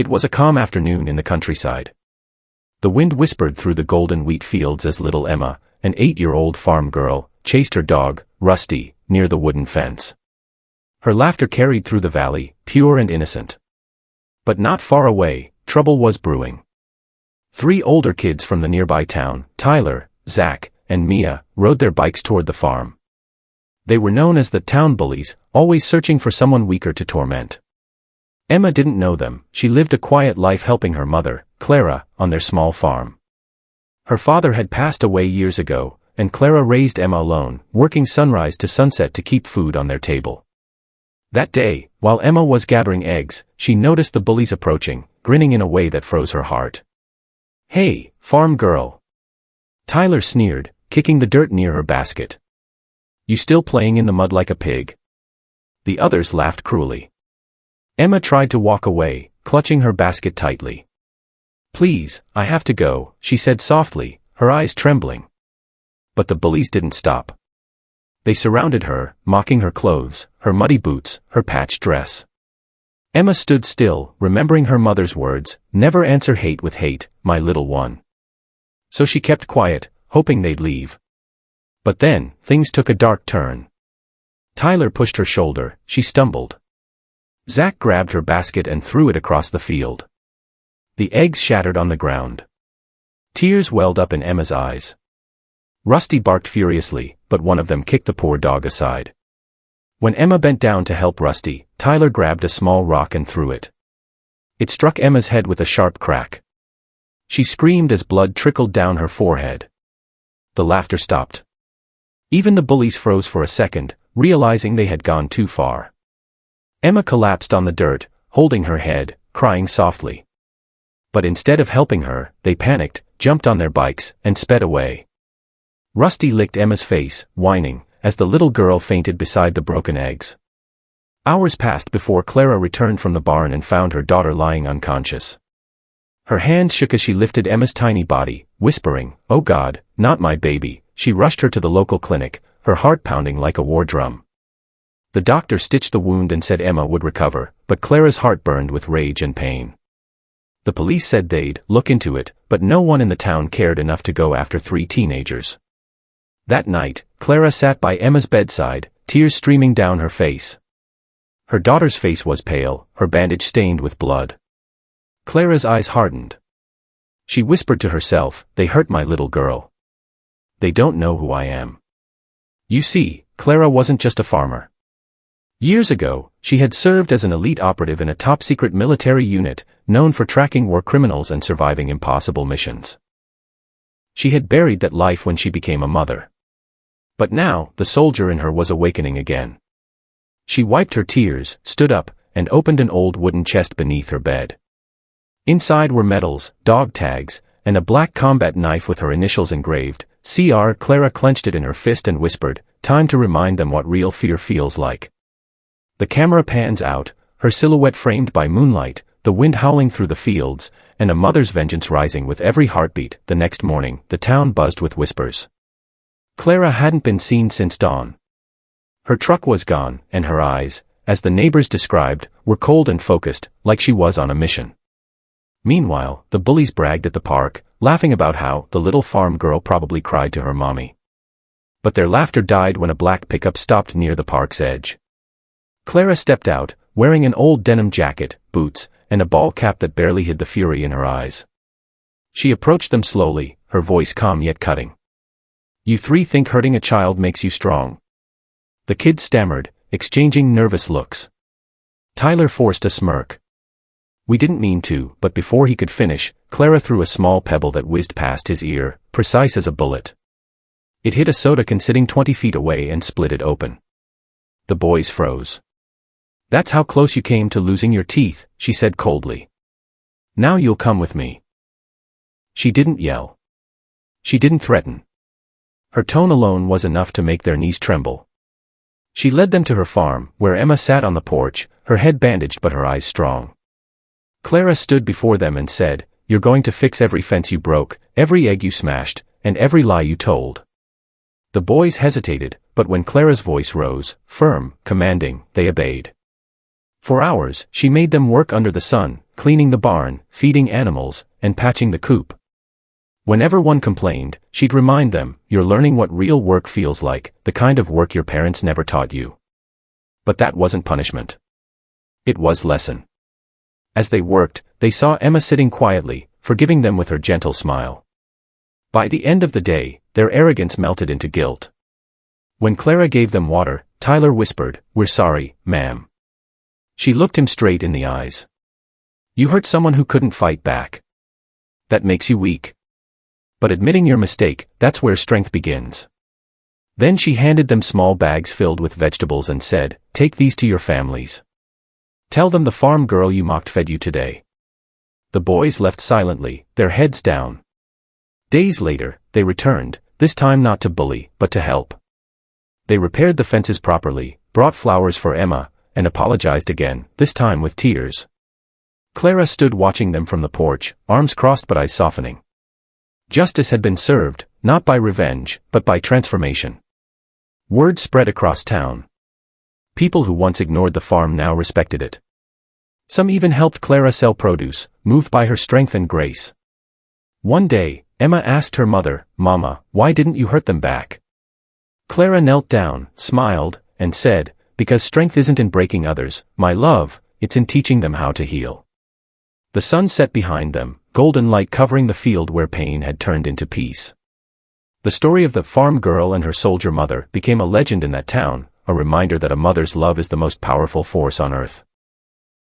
It was a calm afternoon in the countryside. The wind whispered through the golden wheat fields as little Emma, an 8-year-old farm girl, chased her dog, Rusty, near the wooden fence. Her laughter carried through the valley, pure and innocent. But not far away, trouble was brewing. 3 older kids from the nearby town, Tyler, Zach, and Mia, rode their bikes toward the farm. They were known as the town bullies, always searching for someone weaker to torment. Emma didn't know them. She lived a quiet life helping her mother, Clara, on their small farm. Her father had passed away years ago, and Clara raised Emma alone, working sunrise to sunset to keep food on their table. That day, while Emma was gathering eggs, she noticed the bullies approaching, grinning in a way that froze her heart. "Hey, farm girl," Tyler sneered, kicking the dirt near her basket. "You still playing in the mud like a pig?" The others laughed cruelly. Emma tried to walk away, clutching her basket tightly. "Please, I have to go," she said softly, her eyes trembling. But the bullies didn't stop. They surrounded her, mocking her clothes, her muddy boots, her patched dress. Emma stood still, remembering her mother's words, "Never answer hate with hate, my little one." So she kept quiet, hoping they'd leave. But then, things took a dark turn. Tyler pushed her shoulder, she stumbled. Zach grabbed her basket and threw it across the field. The eggs shattered on the ground. Tears welled up in Emma's eyes. Rusty barked furiously, but one of them kicked the poor dog aside. When Emma bent down to help Rusty, Tyler grabbed a small rock and threw it. It struck Emma's head with a sharp crack. She screamed as blood trickled down her forehead. The laughter stopped. Even the bullies froze for a second, realizing they had gone too far. Emma collapsed on the dirt, holding her head, crying softly. But instead of helping her, they panicked, jumped on their bikes, and sped away. Rusty licked Emma's face, whining, as the little girl fainted beside the broken eggs. Hours passed before Clara returned from the barn and found her daughter lying unconscious. Her hands shook as she lifted Emma's tiny body, whispering, "Oh God, not my baby." She rushed her to the local clinic, her heart pounding like a war drum. The doctor stitched the wound and said Emma would recover, but Clara's heart burned with rage and pain. The police said they'd look into it, but no one in the town cared enough to go after 3 teenagers. That night, Clara sat by Emma's bedside, tears streaming down her face. Her daughter's face was pale, her bandage stained with blood. Clara's eyes hardened. She whispered to herself, "They hurt my little girl. They don't know who I am." You see, Clara wasn't just a farmer. Years ago, she had served as an elite operative in a top-secret military unit, known for tracking war criminals and surviving impossible missions. She had buried that life when she became a mother. But now, the soldier in her was awakening again. She wiped her tears, stood up, and opened an old wooden chest beneath her bed. Inside were medals, dog tags, and a black combat knife with her initials engraved. Cr. Clara clenched it in her fist and whispered, "Time to remind them what real fear feels like." The camera pans out, her silhouette framed by moonlight, the wind howling through the fields, and a mother's vengeance rising with every heartbeat. The next morning, the town buzzed with whispers. Clara hadn't been seen since dawn. Her truck was gone, and her eyes, as the neighbors described, were cold and focused, like she was on a mission. Meanwhile, the bullies bragged at the park, laughing about how the little farm girl probably cried to her mommy. But their laughter died when a black pickup stopped near the park's edge. Clara stepped out, wearing an old denim jacket, boots, and a ball cap that barely hid the fury in her eyes. She approached them slowly, her voice calm yet cutting. "You 3 think hurting a child makes you strong?" The kids stammered, exchanging nervous looks. Tyler forced a smirk. "We didn't mean to," but before he could finish, Clara threw a small pebble that whizzed past his ear, precise as a bullet. It hit a soda can sitting 20 feet away and split it open. The boys froze. "That's how close you came to losing your teeth," she said coldly. "Now you'll come with me." She didn't yell. She didn't threaten. Her tone alone was enough to make their knees tremble. She led them to her farm, where Emma sat on the porch, her head bandaged but her eyes strong. Clara stood before them and said, "You're going to fix every fence you broke, every egg you smashed, and every lie you told." The boys hesitated, but when Clara's voice rose, firm, commanding, they obeyed. For hours, she made them work under the sun, cleaning the barn, feeding animals, and patching the coop. Whenever one complained, she'd remind them, "You're learning what real work feels like, the kind of work your parents never taught you." But that wasn't punishment. It was lesson. As they worked, they saw Emma sitting quietly, forgiving them with her gentle smile. By the end of the day, their arrogance melted into guilt. When Clara gave them water, Tyler whispered, "We're sorry, ma'am." She looked him straight in the eyes. "You hurt someone who couldn't fight back. That makes you weak. But admitting your mistake, that's where strength begins." Then she handed them small bags filled with vegetables and said, "Take these to your families. Tell them the farm girl you mocked fed you today." The boys left silently, their heads down. Days later, they returned, this time not to bully, but to help. They repaired the fences properly, brought flowers for Emma, and apologized again, this time with tears. Clara stood watching them from the porch, arms crossed but eyes softening. Justice had been served, not by revenge, but by transformation. Word spread across town. People who once ignored the farm now respected it. Some even helped Clara sell produce, moved by her strength and grace. One day, Emma asked her mother, "Mama, why didn't you hurt them back?" Clara knelt down, smiled, and said, "Because strength isn't in breaking others, my love, it's in teaching them how to heal." The sun set behind them, golden light covering the field where pain had turned into peace. The story of the farm girl and her soldier mother became a legend in that town, a reminder that a mother's love is the most powerful force on earth.